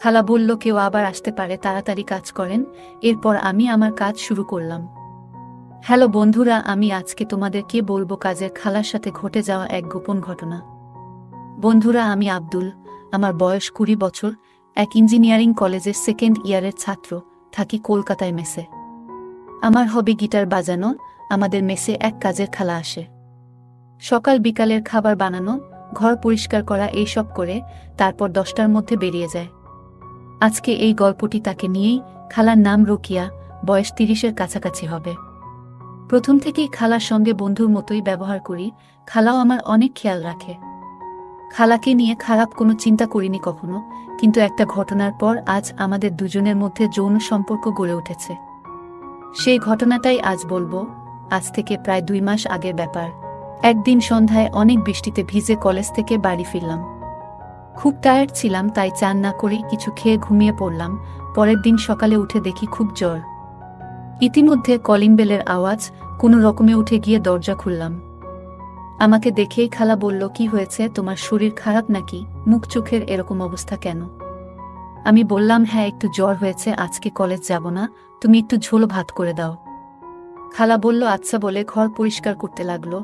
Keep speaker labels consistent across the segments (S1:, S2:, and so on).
S1: খালা বলল, কেউ আবার আসতে পারে, তাড়াতাড়ি কাজ করেন। এরপর আমি আমার কাজ শুরু করলাম। হ্যালো বন্ধুরা, আমি আজকে তোমাদেরকে বলবো কাজের খালার সাথে ঘটে যাওয়া এক গোপন ঘটনা। বন্ধুরা, আমি আব্দুল, আমার বয়স 20 বছর, এক ইঞ্জিনিয়ারিং কলেজের সেকেন্ড ইয়ারের ছাত্র, থাকি কলকাতায় মেসে। আমার হবি গিটার বাজানো। আমাদের মেসে এক কাজের খালা আসে। সকাল বিকালের খাবার বানানো, ঘর পরিষ্কার করা, এইসব করে তারপর 10টার মধ্যে বেরিয়ে যায়। আজকে এই গল্পটি তাকে নিয়েই। খালার নাম রোকিয়া, বয়স 30-এর কাছাকাছি হবে। প্রথম থেকেই খালার সঙ্গে বন্ধুর মতোই ব্যবহার করি। খালাও আমার অনেক খেয়াল রাখে। খালাকে নিয়ে খারাপ কোনো চিন্তা করিনি কখনো, কিন্তু একটা ঘটনার পর আজ আমাদের দুজনের মধ্যে যৌন সম্পর্ক গড়ে উঠেছে। সেই ঘটনাটাই আজ বলবো। আজ থেকে প্রায় 2 মাস আগের ব্যাপার। একদিন সন্ধ্যায় অনেক বৃষ্টিতে ভিজে কলেজ থেকে বাড়ি ফিরলাম। খুব টায়ার্ড ছিলাম, তাই চান না করেই কিছু খেয়ে ঘুমিয়ে পড়লাম। পরের দিন সকালে উঠে দেখি খুব জ্বর। ইতিমধ্যে কলিং বেলের আওয়াজ। কোনো রকমে উঠে গিয়ে দরজা খুললাম। আমাকে দেখেই খালা বলল, কি হয়েছে, তোমার শরীর খারাপ নাকি? মুখ চোখের এরকম অবস্থা কেন? আমি বললাম, হ্যাঁ, একটু জ্বর হয়েছে, আজকে কলেজ যাব না, তুমি একটু ঝোল ভাত করে দাও। খালা বলল, আচ্ছা বলে ঘর পরিষ্কার করতে লাগলো।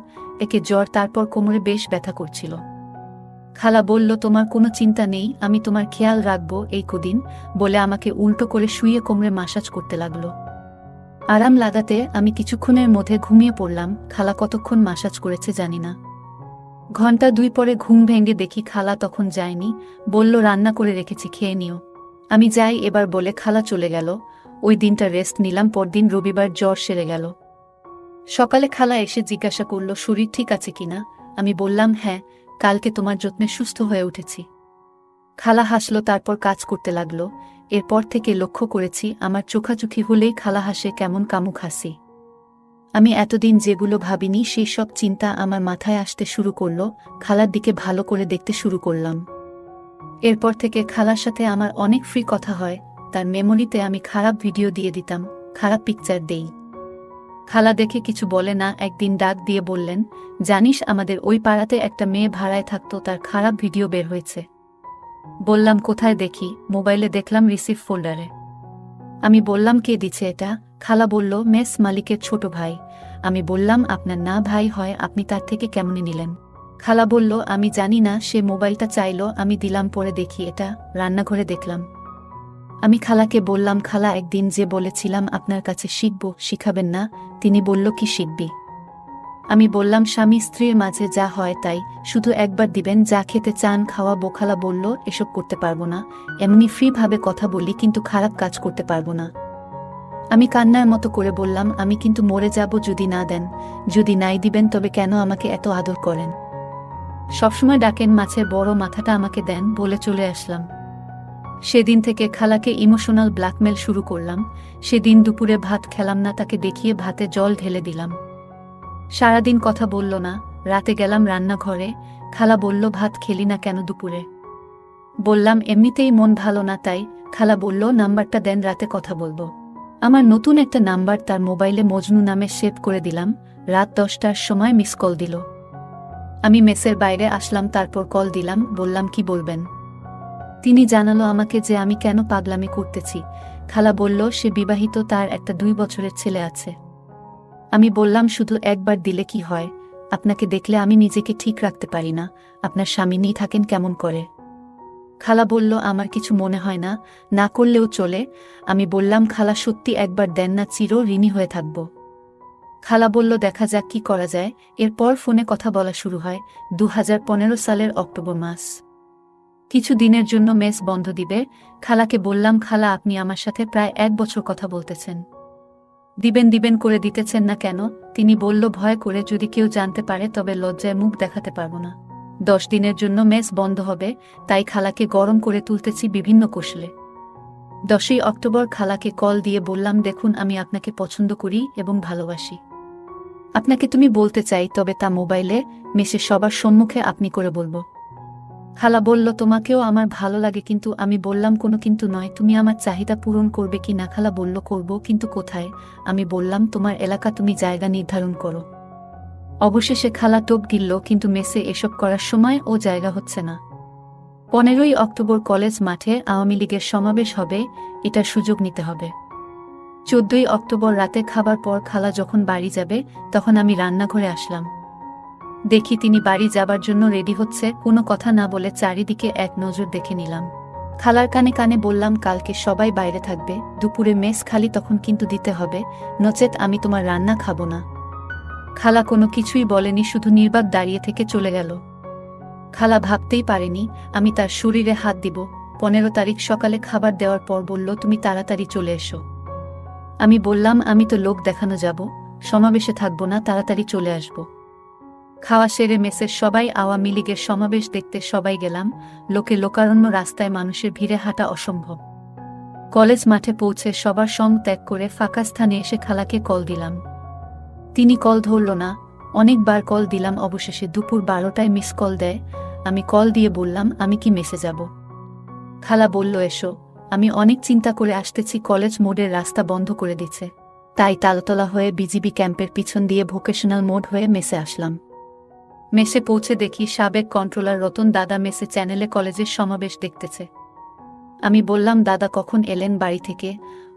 S1: একে জ্বর, তারপর কোমরে বেশ ব্যথা করছিল। খালা বলল, তোমার কোনো চিন্তা নেই, আমি তোমার খেয়াল রাখবো এই কদিন, বলে আমাকে উল্টো করে শুইয়ে কোমরে মাসাজ করতে লাগলো। আরাম লাগাতে আমি কিছুক্ষণের মধ্যে ঘুমিয়ে পড়লাম। খালা কতক্ষণ মাসাজ করেছে জানি না। ঘন্টা 2 পরে ঘুম ভেঙে দেখি খালা তখন যায়নি। বলল, রান্না করে রেখেছি, খেয়ে নিও। আমি যাই এবার বলে খালা চলে গেল। ওই দিনটা রেস্ট নিলাম। পরদিন রবিবার, জ্বর সেরে গেল। সকালে খালা এসে জিজ্ঞাসা করল, শরীর ঠিক আছে কিনা। আমি বললাম, হ্যাঁ, কালকে তোমার যত্নে সুস্থ হয়ে উঠেছি। খালা হাসলো, তারপর কাজ করতে লাগলো। এরপর থেকে লক্ষ্য করেছি, আমার চোখাচোখি হলেই খালা হাসে, কেমন কামুক হাসি। আমি এতদিন যেগুলো ভাবিনি সেই সব চিন্তা আমার মাথায় আসতে শুরু করলো। খালার দিকে ভালো করে দেখতে শুরু করলাম। এরপর থেকে খালার সাথে আমার অনেক ফ্রি কথা হয়। তার মেমোরিতে আমি খারাপ ভিডিও দিয়ে দিতাম, খারাপ পিকচার দেই। খালা দেখে কিছু বলে না। একদিন ডাক দিয়ে বললেন, জানিস, আমাদের ওই পাড়াতে একটা মেয়ে ভাড়ায় থাকতো, তার খারাপ ভিডিও বের হয়েছে। বললাম, কোথায় দেখি। মোবাইলে দেখলাম রিসিভ ফোল্ডারে। আমি বললাম, কে দিছে এটা? খালা বলল, মেস মালিকের ছোট ভাই। আমি বললাম, আপনার না ভাই হয়, আপনি তার থেকে কেমনে নিলেন? খালা বলল, আমি জানি না, সে মোবাইলটা চাইলো, আমি দিলাম, পরে দেখি এটা রান্নাঘরে দেখলাম। আমি খালাকে বললাম, খালা, একদিন যে বলেছিলাম আপনার কাছে শিখব, শিখাবেন না? তিনি বলল, কি শিখবি? আমি বললাম, স্বামী স্ত্রীর মাঝে যা হয় তাই, শুধু একবার দিবেন, যা খেতে চান খাওয়াবো। খালা বলল, এসব করতে পারবো না, এমনি ফ্রি ভাবে কথা বলি, কিন্তু খারাপ কাজ করতে পারবো না। আমি কান্নার মতো করে বললাম, আমি কিন্তু মরে যাব যদি না দেন। যদি নাই দিবেন তবে কেন আমাকে এত আদর করেন? সবসময় ডাকেন, মাছের বড় মাথাটা আমাকে দেন, বলে চলে আসলাম। সেদিন থেকে খালাকে ইমোশনাল ব্ল্যাকমেল শুরু করলাম। সেদিন দুপুরে ভাত খেলাম না, তাকে দেখিয়ে ভাতে জল ঢেলে দিলাম। সারাদিন কথা বলল না। রাতে গেলাম রান্নাঘরে। খালা বলল, ভাত খেলি না কেন দুপুরে? বললাম, এমনিতেই মন ভালো না তাই। খালা বলল, নাম্বারটা দেন, রাতে কথা বলবো। আমার নতুন একটা নাম্বার তার মোবাইলে মজনু নামে সেভ করে দিলাম। রাত 10টার সময় মিস কল দিল। আমি মেসের বাইরে আসলাম, তারপর কল দিলাম, বললাম, কি বলবেন? তিনি জানালো আমাকে যে আমি কেন পাগলামি করতেছি। খালা বলল, সে বিবাহিত, তার একটা 2 বছরের ছেলে আছে। আমি বললাম, শুধু একবার দিলে কি হয়? আপনাকে দেখলে আমি নিজেকে ঠিক রাখতে পারি না। আপনার স্বামী নেই, থাকেন কেমন করে? খালা বলল, আমার কিছু মনে হয় না, না করলেও চলে। আমি বললাম, খালা, সত্যি একবার দেন না, চির ঋণী হয়ে থাকব। খালা বলল, দেখা যাক কি করা যায়। এরপর ফোনে কথা বলা শুরু হয়। 2015 সালের অক্টোবর মাস। কিছু দিনের জন্য মেস বন্ধ দিবে। খালাকে বললাম, খালা, আপনি আমার সাথে প্রায় 1 বছর কথা বলতেছেন, দিবেন দিবেন করে দিতেছেন না কেন? তিনি বলল, ভয় করে, যদি কেউ জানতে পারে তবে লজ্জায় মুখ দেখাতে পারবো না। 10 দিনের জন্য মেস বন্ধ হবে, তাই খালাকে গরম করে তুলতেছি বিভিন্ন কৌশলে। 10ই অক্টোবর খালাকে কল দিয়ে বললাম, দেখুন, আমি আপনাকে পছন্দ করি এবং ভালোবাসি। আপনাকে তুমি বলতে চাই, তবে তা মোবাইলে, মেসে সবার সম্মুখে আপনি করে বলবো। খালা বলল, তোমাকেও আমার ভালো লাগে। কিন্তু আমি বললাম, কোনো কিন্তু নয়, তুমি আমার চাহিদা পূরণ করবে কি না? খালা বলল, করব, কিন্তু কোথায়? আমি বললাম, তোমার এলাকা, তুমি জায়গা নির্ধারণ করো। অবশেষে খালা টোপ গিলল, কিন্তু মেসে এসব করার সময় ও জায়গা হচ্ছে না। 15ই অক্টোবর কলেজ মাঠে আওয়ামী লীগের সমাবেশ হবে, এটার সুযোগ নিতে হবে। 14ই অক্টোবর রাতে খাবার পর খালা যখন বাড়ি যাবে তখন আমি রান্নাঘরে আসলাম। দেখি তিনি বাড়ি যাবার জন্য রেডি হচ্ছে, কোনো কথা না বলে চারিদিকে এক নজর দেখে নিলাম। খালার কানে কানে বললাম, কালকে সবাই বাইরে থাকবে, দুপুরে মেস খালি তখন কিন্তু দিতে হবে, নচেত আমি তোমার রান্না খাবো না। খালা কোনো কিছুই বলেনি, শুধু নির্বাক দাঁড়িয়ে থেকে চলে গেল। খালা ভাবতেই পারেনি আমি তার শরীরে হাত দিব। 15 তারিখ সকালে খাবার দেওয়ার পর বলল, তুমি তাড়াতাড়ি চলে এসো। আমি বললাম, আমি তো লোক দেখানো যাব, সমাবেশে থাকবো না, তাড়াতাড়ি চলে আসব। খাওয়া সেরে মেসের সবাই আওয়ামী লীগের সমাবেশ দেখতে সবাই গেলাম। লোকে লোকারণ্য, রাস্তায় মানুষের ভিড়ে হাঁটা অসম্ভব। কলেজ মাঠে পৌঁছে সবার সঙ্গ ত্যাগ করে ফাঁকা স্থানে এসে খালাকে কল দিলাম। তিনি কল ধরল না। অনেকবার কল দিলাম, অবশেষে দুপুর 12টায় মিস কল দেয়। আমি কল দিয়ে বললাম, আমি কি মেসে যাব? খালা বলল, এসো। আমি অনেক চিন্তা করে আসতেছি, কলেজ মোড়ের রাস্তা বন্ধ করে দিচ্ছে, তাই তালতলা হয়ে বিজিবি ক্যাম্পের পিছন দিয়ে ভোকেশনাল মোড হয়ে মেসে আসলাম। মেসে পৌঁছে দেখি সাবেক কন্ট্রোলার রতন দাদা মেসে চ্যানেলে কলেজের সমাবেশ দেখতেছে। আমি বললাম, দাদা কখন এলেন বাড়ি থেকে?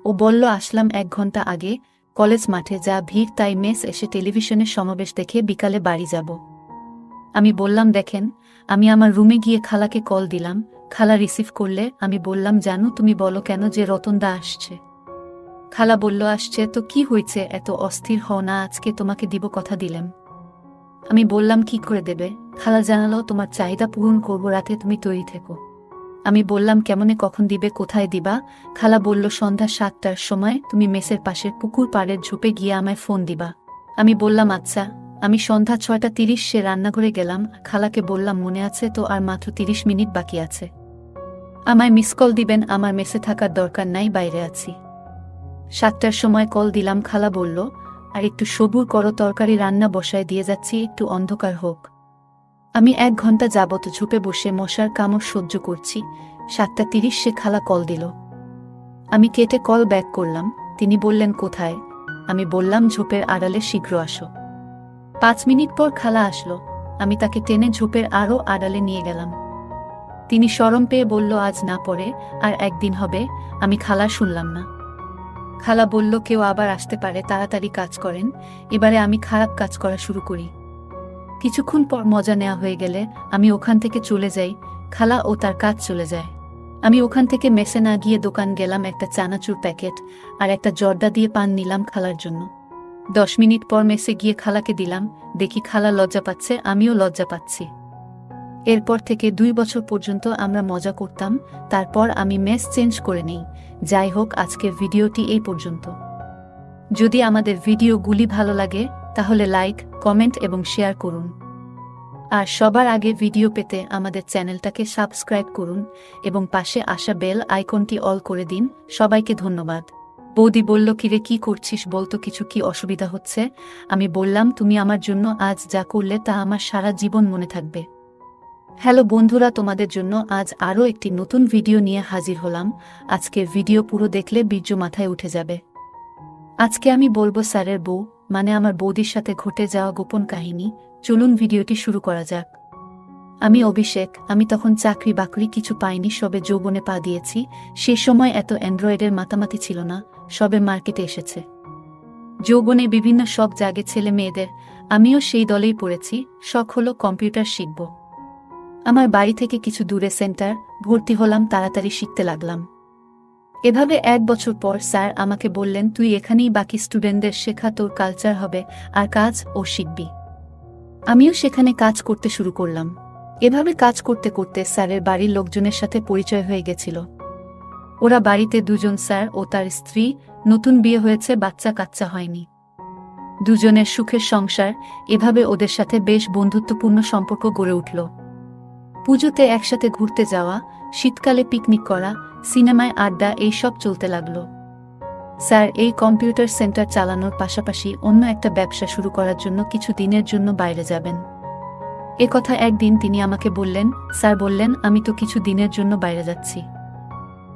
S1: ও বলল, আসলাম 1 ঘন্টা আগে। কলেজ মাঠে যা ভিড়, তাই মেস এসে টেলিভিশনের সমাবেশ দেখে বিকালে বাড়ি যাব। আমি বললাম, দেখেন, আমি আমার রুমে গিয়ে খালাকে কল দিলাম। খালা রিসিভ করলে আমি বললাম, জানু তুমি বলো কেন যে রতনদা আসছে? খালা বলল, আসছে তো কি হয়েছে, এত অস্থির হও না, আজকে তোমাকে দিব, কথা দিলাম। আমি বললাম, কি করে দেবে? খালা জানালো, তোমার চাহিদা পূরণ করব, রাতে তুমি তৈরি থেকো। আমি বললাম, কেমনে, কখন দিবে, কোথায় দিবা? খালা বলল, সন্ধ্যা 7টার সময় তুমি মেসের পাশের পুকুর পাড়ের ঝোপে গিয়ে আমায় ফোন দিবা। আমি বললাম, আচ্ছা। আমি সন্ধ্যা 6:30 সে রান্নাঘরে গেলাম। খালাকে বললাম, মনে আছে তো, আর মাত্র 30 মিনিট বাকি আছে, আমায় মিস কল দিবেন, আমার মেসে থাকার দরকার নাই, বাইরে আছি। 7টার সময় কল দিলাম। খালা বলল, আর একটু সবুর করো, তরকারি রান্না বসায় দিয়ে যাচ্ছি, একটু অন্ধকার হোক। আমি 1 ঘন্টা যাবত ঝোপে বসে মশার কামড় সহ্য করছি। 7:30 সে খালা কল দিল। আমি কেটে কল ব্যাক করলাম। তিনি বললেন, কোথায়? আমি বললাম, ঝোপের আড়ালে, শীঘ্র আসো। 5 মিনিট পর খালা আসলো। আমি তাকে টেনে ঝোপের আরও আড়ালে নিয়ে গেলাম। তিনি শরম পেয়ে বলল, আজ না পরে আর একদিন হবে। আমি খালা শুনলাম না। খালা বলল, কেউ আবার আসতে পারে, তাড়াতাড়ি কাজ করেন, এবারে আমি খারাপ কাজ করা শুরু করি। কিছুক্ষণ পর মজা নেওয়া হয়ে গেলে আমি ওখান থেকে চলে যাই, খালা ও তার কাজ চলে যায়। আমি ওখান থেকে মেসে না গিয়ে দোকান গেলাম, একটা চানাচুর প্যাকেট আর একটা জর্দা দিয়ে পান নিলাম খালার জন্য। 10 মিনিট পর মেসে গিয়ে খালাকে দিলাম। দেখি খালা লজ্জা পাচ্ছে, আমিও লজ্জা পাচ্ছি। এরপর থেকে 2 বছর পর্যন্ত আমরা মজা করতাম। তারপর আমি মেস চেঞ্জ করে নেই। যাই হোক, আজকের ভিডিওটি এই পর্যন্ত। যদি আমাদের ভিডিওগুলি ভালো লাগে তাহলে লাইক, কমেন্ট এবং শেয়ার করুন। আর সবার আগে ভিডিও পেতে আমাদের চ্যানেলটাকে সাবস্ক্রাইব করুন এবং পাশে আসা বেল আইকনটি অল করে দিন। সবাইকে ধন্যবাদ। বৌদি বলল, কিরে কি করছিস, বলতো, কিছু কি অসুবিধা হচ্ছে? আমি বললাম, তুমি আমার জন্য আজ যা করলে তা আমার সারা জীবন মনে থাকবে। হ্যালো বন্ধুরা, তোমাদের জন্য আজ আরও একটি নতুন ভিডিও নিয়ে হাজির হলাম। আজকের ভিডিও পুরো দেখলে বীর্য মাথায় উঠে যাবে। আজকে আমি বলবো স্যারের বউ, মানে আমার বৌদির সাথে ঘটে যাওয়া গোপন কাহিনী। চলুন ভিডিওটি শুরু করা যাক। আমি অভিষেক। আমি তখন চাকরি বাকরি কিছু পাইনি, সবে যৌবনে পা দিয়েছি। সে সময় এত অ্যান্ড্রয়েডের মাতামাতি ছিল না, সবে মার্কেটে এসেছে। যৌবনে বিভিন্ন শখ জাগে ছেলে মেয়েদের, আমিও সেই দলেই পড়েছি। শখ হলো কম্পিউটার শিখব। আমার বাড়ি থেকে কিছু দূরে সেন্টার, ভর্তি হলাম, তাড়াতাড়ি শিখতে লাগলাম। এভাবে 1 বছর পর স্যার আমাকে বললেন, তুই এখানেই বাকি স্টুডেন্টদের শেখা, তোর কালচার হবে আর কাজ ও শিখবি। আমিও সেখানে কাজ করতে শুরু করলাম। এভাবে কাজ করতে করতে স্যারের বাড়ির লোকজনের সাথে পরিচয় হয়ে গেছিল। ওরা বাড়িতে 2 জন, স্যার ও তার স্ত্রী। নতুন বিয়ে হয়েছে, বাচ্চা কাচ্চা হয়নি। দুজনের সুখের সংসার। এভাবে ওদের সাথে বেশ বন্ধুত্বপূর্ণ সম্পর্ক গড়ে উঠল। পুজোতে একসাথে ঘুরতে যাওয়া, শীতকালে পিকনিক করা, সিনেমায় আড্ডা, এইসব চলতে লাগল। স্যার এই কম্পিউটার সেন্টার চালানোর পাশাপাশি অন্য একটা ব্যবসা শুরু করার জন্য কিছু দিনের জন্য বাইরে যাবেন। একথা একদিন তিনি আমাকে বললেন। স্যার বললেন, আমি তো কিছু দিনের জন্য বাইরে যাচ্ছি,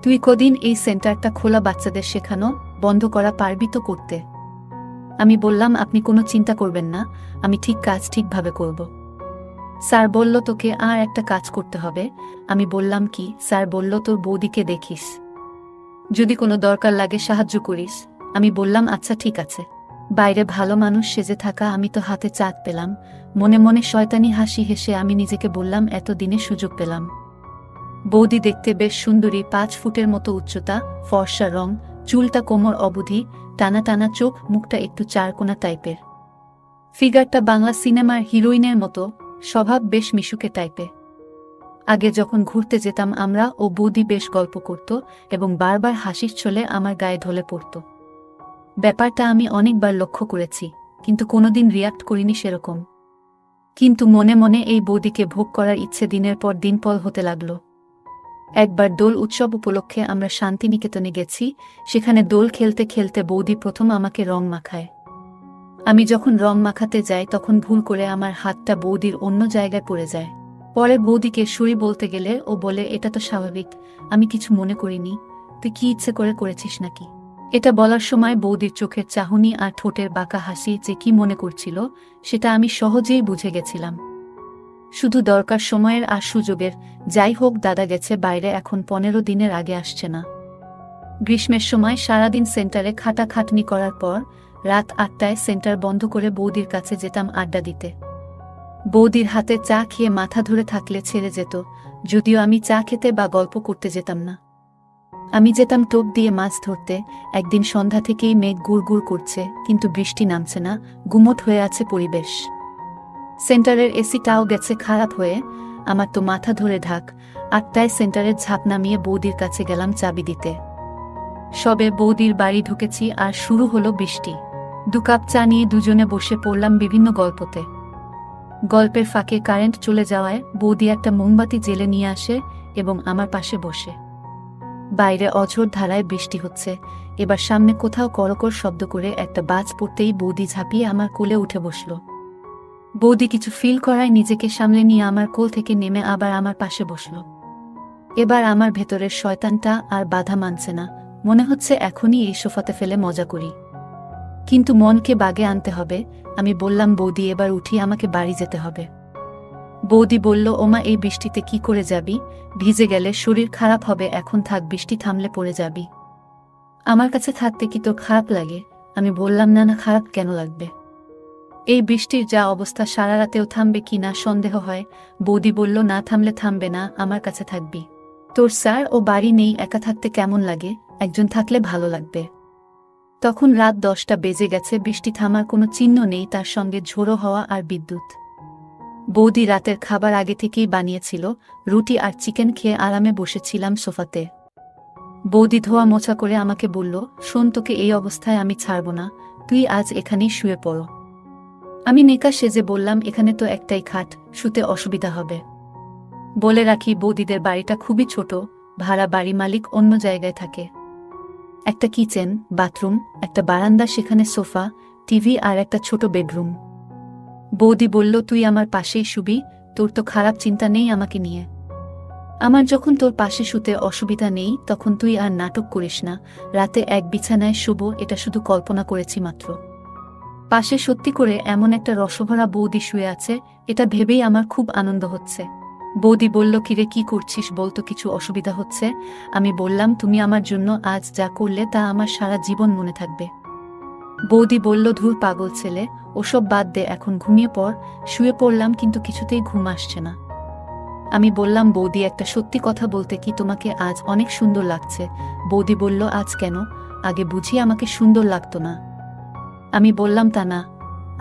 S1: তুই কদিন এই সেন্টারটা খোলা, বাচ্চাদের শেখানো বন্ধ করা পারবি তো করতে? আমি বললাম, আপনি কোনো চিন্তা করবেন না, আমি ঠিক কাজ ঠিকভাবে করব। স্যার বলল তোকে আর একটা কাজ করতে হবে। আমি বললাম কি? স্যার বলল তোর বৌদিকে দেখিস, যদি কোনো দরকার লাগে সাহায্য করিস। আমি বললাম আচ্ছা ঠিক আছে। বাইরে ভালো মানুষ সেজে থাকা আমি তো হাতে চাঁদ পেলাম। মনে মনে শয়তানি হাসি হেসে আমি নিজেকে বললাম এতদিনে সুযোগ পেলাম। বৌদি দেখতে বেশ সুন্দরী, 5 ফুটের মতো উচ্চতা, ফর্সা রং, চুলটা কোমর অবধি, টানা টানা চোখ, মুখটা একটু চারকোনা টাইপের। ফিগারটা বাংলা সিনেমার হিরোইনের মতো, স্বভাব বেশ মিশুকে টাইপের। আগে যখন ঘুরতে যেতাম আমরা, ও বৌদি বেশ গল্প করত এবং বারবার হাসির ছলে আমার গায়ে ঢলে পড়ত। ব্যাপারটা আমি অনেকবার লক্ষ্য করেছি, কিন্তু কোনোদিন রিয়াক্ট করিনি সেরকম। কিন্তু মনে মনে এই বৌদিকে ভোগ করার ইচ্ছে দিনের পর দিন পল হতে লাগল। একবার দোল উৎসব উপলক্ষে আমরা শান্তিনিকেতনে গেছি। সেখানে দোল খেলতে খেলতে বৌদি প্রথম আমাকে রং মাখায়। আমি যখন রং মাখাতে যাই তখন ভুল করে আমার হাতটা বৌদির অন্য জায়গায় পড়ে যায়। পরে বৌদিকে সরি বলতে গেলে ও বলে এটা তো স্বাভাবিক, আমি কিছু মনে করিনি, তুই কি ইচ্ছে করে করেছিস নাকি? এটা বলার সময় বৌদির চোখের চাহনি আর ঠোঁটের বাঁকা হাসি যে কি মনে করছিল সেটা আমি সহজেই বুঝে গেছিলাম। শুধু দরকার সময়ের আর সুযোগের। যাই হোক, দাদা গেছে বাইরে, এখন 15 দিনের আগে আসছে না। গ্রীষ্মের সময় সারাদিন সেন্টারে খাটাখাটনি করার পর রাত 8টায় সেন্টার বন্ধ করে বৌদির কাছে যেতাম আড্ডা দিতে। বৌদির হাতে চা খেয়ে মাথা ধরে থাকলে ছেড়ে যেত, যদিও আমি চা খেতে বা গল্প করতে যেতাম না। আমি যেতাম টোপ দিয়ে মাছ ধরতে। একদিন সন্ধ্যা থেকেই মেঘ গুড়গুড় করছে, কিন্তু বৃষ্টি নামছে না, গুমোট হয়ে আছে পরিবেশ। সেন্টারের এসিটাও গেছে খারাপ হয়ে। আমার তো মাথা ধরে ঢাক। 8টায় সেন্টারের ঝাঁপ নামিয়ে বৌদির কাছে গেলাম চাবি দিতে। সবে বৌদির বাড়ি ঢুকেছি আর শুরু হলো বৃষ্টি। 2 কাপ চা নিয়ে দুজনে বসে পড়লাম বিভিন্ন গল্পতে। গল্পের ফাঁকে কারেন্ট চলে যাওয়ায় বৌদি একটা মোমবাতি জেলে নিয়ে আসে এবং আমার পাশে বসে। বাইরে অঝোর ধারায় বৃষ্টি হচ্ছে। এবার সামনে কোথাও করকর শব্দ করে একটা বাজ পড়তেই বৌদি ঝাঁপিয়ে আমার কোলে উঠে বসল। বৌদি কিছু ফিল করায় নিজেকে সামলে নিয়ে আমার কোল থেকে নেমে আবার আমার পাশে বসল। এবার আমার ভেতরের শয়তানটা আর বাধা মানছে না। মনে হচ্ছে এখনই এই সোফাতে ফেলে মজা করি, কিন্তু মনকে বাগে আনতে হবে। আমি বললাম বৌদি এবার উঠি, আমাকে বাড়ি যেতে হবে। বৌদি বলল ওমা এই বৃষ্টিতে কি করে যাবি? ভিজে গেলে শরীর খারাপ হবে, এখন থাক, বৃষ্টি থামলে পড়ে যাবি। আমার কাছে থাকতে কি তোর খারাপ লাগে? আমি বললাম না না, খারাপ কেন লাগবে? এই বৃষ্টির যা অবস্থা সারা রাতেও থামবে কি না সন্দেহ হয়। বৌদি বলল না, থামলে থামবে না, আমার কাছে থাকবি। তোর স্যার ও বাড়ি নেই, একা থাকতে কেমন লাগে? একজন থাকলে ভালো লাগবে। তখন রাত 10টা বেজে গেছে, বৃষ্টি থামার কোনো চিহ্ন নেই, তার সঙ্গে ঝোড়ো হওয়া আর বিদ্যুৎ। বৌদি রাতের খাবার আগে থেকেই বানিয়েছিল। রুটি আর চিকেন খেয়ে আরামে বসেছিলাম সোফাতে। বৌদি ধোয়া মোছা করে আমাকে বলল, শোন, তোকে এই অবস্থায় আমি ছাড়ব না, তুই আজ এখানেই শুয়ে পড়ো। আমি নেকা সেজে বললাম এখানে তো একটাই খাট, শুতে অসুবিধা হবে। বলে রাখি বৌদিদের বাড়িটা খুবই ছোট, ভাড়া বাড়ি, মালিক অন্য জায়গায় থাকে। একটা কিচেন, বাথরুম, একটা বারান্দা, সেখানে সোফা, টিভি আর একটা ছোট বেডরুম। বৌদি বলল তুই আমার পাশেই শুবি, তোর তো খারাপ চিন্তা নেই আমাকে নিয়ে। আমার যখন তোর পাশে শুতে অসুবিধা নেই তখন তুই আর নাটক করিস না। রাতে এক বিছানায় শুব এটা শুধু কল্পনা করেছি মাত্র। পাশে সত্যি করে এমন একটা রসভরা বৌদি শুয়ে আছে, এটা ভেবেই আমার খুব আনন্দ হচ্ছে। বৌদি বলল কিরে কি করছিস, বলতো কিছু অসুবিধা হচ্ছে? আমি বললাম তুমি আমার জন্য আজ যা করলে তা আমার সারা জীবন মনে থাকবে। বৌদি বলল ধুর পাগল ছেলে, ওসব বাদ দে, এখন ঘুমিয়ে পড়। শুয়ে পড়লাম কিন্তু কিছুতেই ঘুম আসছে না। আমি বললাম বৌদি একটা সত্যি কথা বলতে কি, তোমাকে আজ অনেক সুন্দর লাগছে। বৌদি বলল আজ কেন? আগে বুঝি আমাকে সুন্দর লাগতো না? আমি বললাম তা না,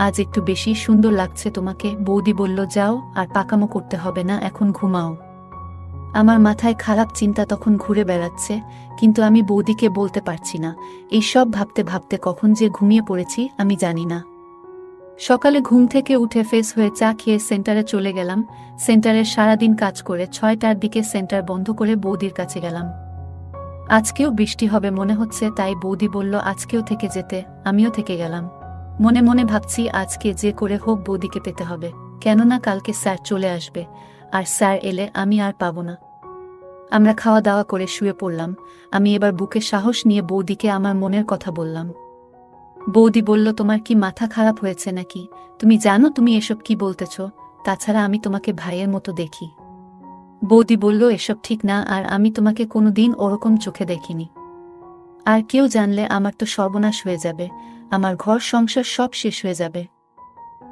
S1: আজ একটু বেশি সুন্দর লাগছে তোমাকে। বৌদি বলল যাও, আর পাকামো করতে হবে না, এখন ঘুমাও। আমার মাথায় খারাপ চিন্তা তখন ঘুরে বেড়াচ্ছে, কিন্তু আমি বৌদিকে বলতে পারছি না। এই সব ভাবতে ভাবতে কখন যে ঘুমিয়ে পড়েছি আমি জানি না। সকালে ঘুম থেকে উঠে ফ্রেশ হয়ে চা খেয়ে সেন্টারে চলে গেলাম। সেন্টারের সারাদিন কাজ করে 6টার দিকে সেন্টার বন্ধ করে বৌদির কাছে গেলাম। আজকেও বৃষ্টি হবে মনে হচ্ছে, তাই বৌদি বলল আজকেও থেকে যেতে। আমিও থেকে গেলাম। মনে মনে ভাবছি আজকে যে করে হোক বৌদিকে পেতে হবে, কেননা কালকে স্যার চলে আসবে, আর স্যার এলে আমি আর পাবো না। আমরা খাওয়া দাওয়া করে শুয়ে পড়লাম। আমি এবার বুকে সাহস নিয়ে বৌদিকে আমার মনের কথা বললাম। বৌদি বলল তোমার কি মাথা খারাপ হয়েছে নাকি? তুমি জানো তুমি এসব কি বলতেছ? তাছাড়া আমি তোমাকে ভাইয়ের মতো দেখি। বৌদি বলল, এসব ঠিক না, আর আমি তোমাকে কোনোদিন ওরকম চোখে দেখিনি। আর কেউ জানলে আমার তো সর্বনাশ হয়ে যাবে, আমার ঘর সংসার সব শেষ হয়ে যাবে।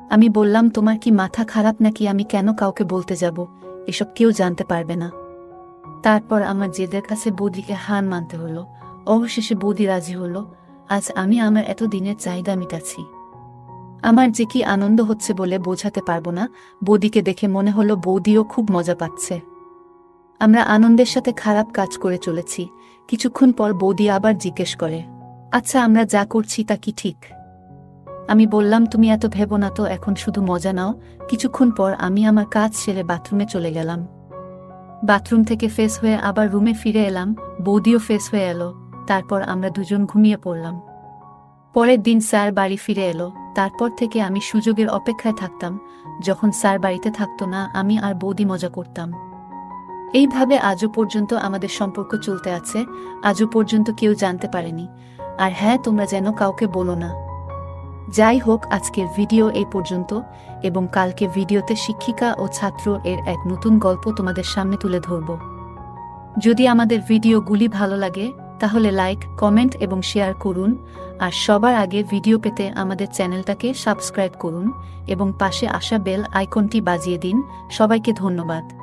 S1: আমি বললাম, তোমার কি মাথা খারাপ নাকি? আমি কেন কাউকে বলতে যাব? এসব কেউ জানতে পারবে না। তারপর আমার জেদের কাছে বৌদিকে হার মানতে হলো। অবশেষে বৌদি রাজি হলো। আজ আমি আমার এত দিনের চাহিদা মিটাচ্ছি। আমার যে কি আনন্দ হচ্ছে বলে বোঝাতে পারবো না। বৌদিকে দেখে মনে হলো বৌদিও খুব মজা পাচ্ছে। আমরা আনন্দের সাথে খারাপ কাজ করে চলেছি। কিছুক্ষণ পর বৌদি আবার জিজ্ঞেস করে, আচ্ছা, আমরা যা করছি তা কি ঠিক? আমি বললাম, তুমি এত ভেবো না তো, এখন শুধু মজা নাও। কিছুক্ষণ পর আমি আমার কাজ সেরে বাথরুমে চলে গেলাম। বাথরুম থেকে ফ্রেশ হয়ে আবার রুমে ফিরে এলাম। বৌদিও ফ্রেশ হয়ে এলো। তারপর আমরা দুজন ঘুমিয়ে পড়লাম। পরের দিন স্যার বাড়ি ফিরে এলো। তারপর থেকে আমি সুযোগের অপেক্ষায় থাকতাম। যখন স্যার বাড়িতে থাকতো না, আমি আর বৌদি মজা করতাম। এইভাবে আজও পর্যন্ত আমাদের সম্পর্ক চলতে আছে। আজও পর্যন্ত কেউ জানতে পারেনি। আর হ্যাঁ, তোমরা যেন কাউকে বলো না। যাই হোক, আজকের ভিডিও এই পর্যন্ত, এবং কালকে ভিডিওতে শিক্ষিকা ও ছাত্র এর এক নতুন গল্প তোমাদের সামনে তুলে ধরব। যদি আমাদের ভিডিওগুলি ভালো লাগে তাহলে লাইক, কমেন্ট এবং শেয়ার করুন। আর সবার আগে ভিডিও পেতে আমাদের চ্যানেলটাকে সাবস্ক্রাইব করুন এবং পাশে আসা বেল আইকনটি বাজিয়ে দিন। সবাইকে ধন্যবাদ।